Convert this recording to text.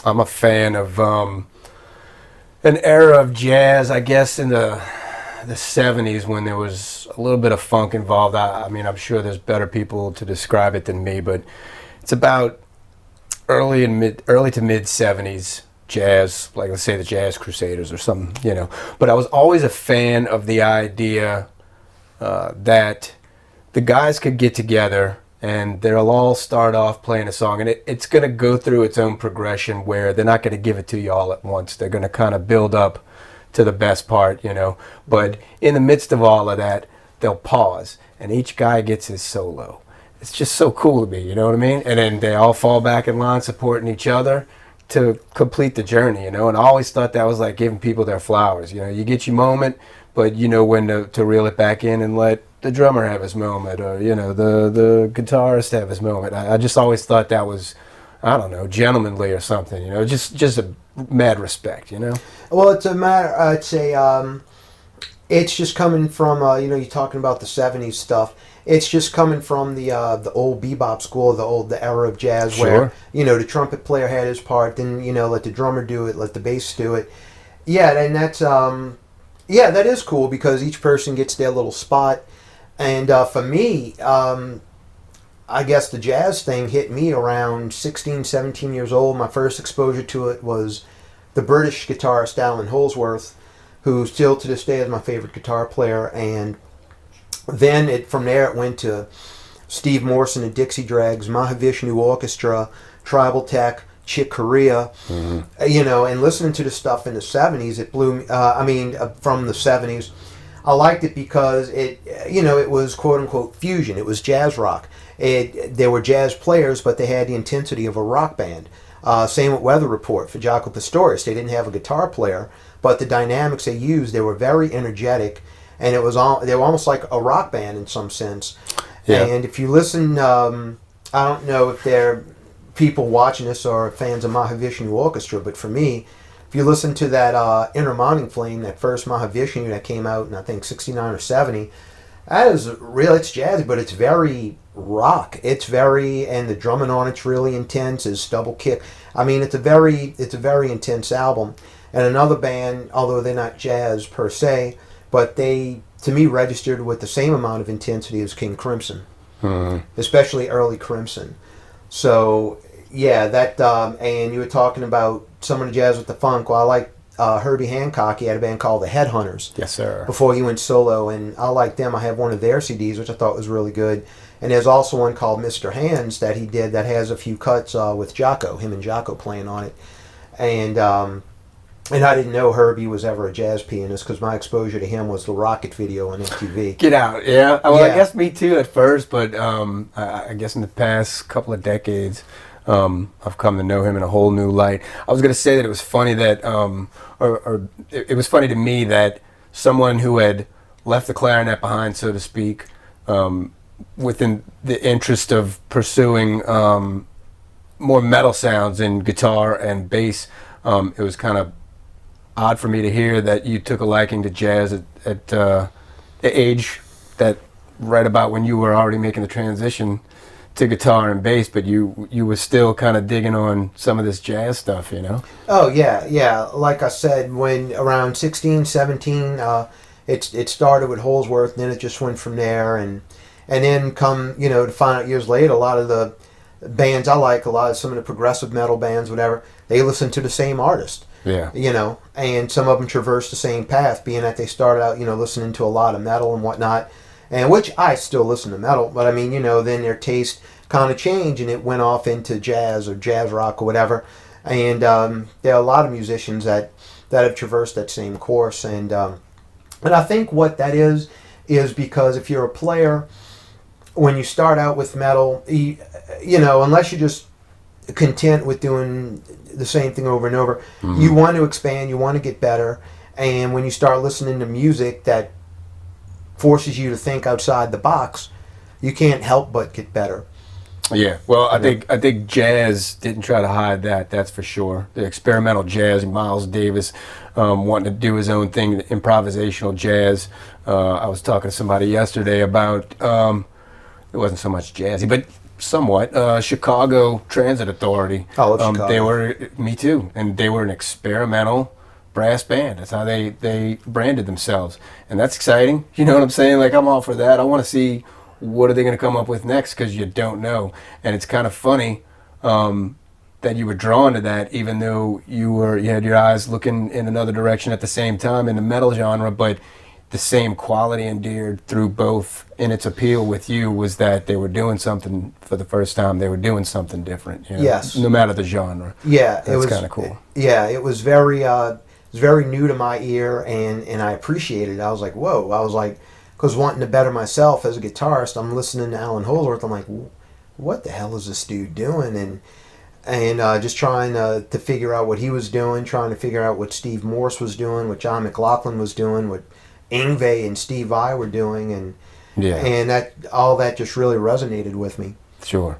I'm a fan of an era of jazz, I guess, in the 70s when there was a little bit of funk involved. I mean, I'm sure there's better people to describe it than me, but it's about early to mid 70s jazz, like let's say the Jazz Crusaders or something, you know. But I was always a fan of the idea that the guys could get together and they'll all start off playing a song, and it's going to go through its own progression where they're not going to give it to you all at once. They're going to kind of build up to the best part, you know. But in the midst of all of that, they'll pause, and each guy gets his solo. It's just so cool to me, you know what I mean? And then they all fall back in line supporting each other to complete the journey, you know. And I always thought that was like giving people their flowers, you know. You get your moment, but you know when to reel it back in and let the drummer have his moment, or you know, the guitarist have his moment. I just always thought that was, I don't know, gentlemanly or something, you know. Just a mad respect, you know. Well, it's a matter. I'd say it's just coming from you know, you're talking about the '70s stuff. It's just coming from the old bebop school, the era of jazz, Sure. where you know the trumpet player had his part, then you know let the drummer do it, let the bass do it. Yeah, and that's yeah, that is cool because each person gets their little spot. And for me, I guess the jazz thing hit me around 16, 17 years old. My first exposure to it was the British guitarist Alan Holdsworth, who still to this day is my favorite guitar player. And then from there it went to Steve Morrison and Dixie Dregs, Mahavishnu Orchestra, Tribal Tech, Chick Corea, you know, and listening to the stuff in the 70s, it blew me, from the 70s. I liked it because it, you know, it was quote unquote fusion. It was jazz rock. There were jazz players, but they had the intensity of a rock band. Same with Weather Report for Jaco Pastorius. They didn't have a guitar player, but the dynamics they used, they were very energetic, and they were almost like a rock band in some sense. Yeah. And if you listen, I don't know if they're people watching this are fans of Mahavishnu Orchestra, but for me, if you listen to that Inner Mounting Flame, that first Mahavishnu that came out in I think 69 or 70, that is real. It's jazzy, but it's very rock. It's very, and the drumming on it's really intense. It's double kick. I mean, it's a very intense album. And another band, although they're not jazz per se, but they to me registered with the same amount of intensity as King Crimson, especially early Crimson. So yeah, that and you were talking about some of the jazz with the funk. Well, I like Herbie Hancock. He had a band called the Headhunters. Yes, sir. Before he went solo, and I like them. I have one of their CDs, which I thought was really good. And there's also one called Mr. Hands that he did that has a few cuts with Jaco, him and Jaco playing on it. And I didn't know Herbie was ever a jazz pianist because my exposure to him was the Rocket video on MTV. Get out, yeah. Well, Yeah. I guess me too at first, but I guess in the past couple of decades, I've come to know him in a whole new light. I was going to say that it was funny that, it was funny to me that someone who had left the clarinet behind, so to speak, within the interest of pursuing more metal sounds in guitar and bass, it was kind of odd for me to hear that you took a liking to jazz at the age that right about when you were already making the transition to guitar and bass, but you were still kind of digging on some of this jazz stuff, you know? Oh, yeah. Like I said, when around 16, 17, it started with Holdsworth, and then it just went from there, and then come, you know, to find out years later, a lot of the bands I like, some of the progressive metal bands, whatever, they listen to the same artist. Yeah. You know, and some of them traverse the same path, being that they started out, you know, listening to a lot of metal and whatnot, and which I still listen to metal, but I mean, you know, then their taste kind of changed and it went off into jazz or jazz rock or whatever. And there are a lot of musicians that have traversed that same course, and I think what that is because if you're a player, when you start out with metal, you know, unless you're just content with doing the same thing over and over, you want to expand, you want to get better, and when you start listening to music that forces you to think outside the box, you can't help but get better. Yeah, well, I think jazz didn't try to hide that. That's for sure. The experimental jazz, Miles Davis wanting to do his own thing, improvisational jazz. I was talking to somebody yesterday about it wasn't so much jazzy, but somewhat. Chicago Transit Authority. I love Chicago. They were, me too, and they were an experimental brass band. That's how they branded themselves, and that's exciting. You know what I'm saying? Like, I'm all for that. I want to see what are they going to come up with next, because you don't know. And it's kind of funny that you were drawn to that, even though you had your eyes looking in another direction at the same time in the metal genre, but the same quality endeared through both in its appeal with you was that they were doing something for the first time. They were doing something different. You know, yes. No matter the genre. Yeah, it was kind of cool. Yeah, it was very new to my ear, and I appreciated it. I was like, whoa. I was like, because wanting to better myself as a guitarist, I'm listening to Alan Holdsworth. I'm like, what the hell is this dude doing? And just trying to figure out what he was doing, trying to figure out what Steve Morse was doing, what John McLaughlin was doing, what Yngwie and Steve Vai were doing, and that all that just really resonated with me. Sure.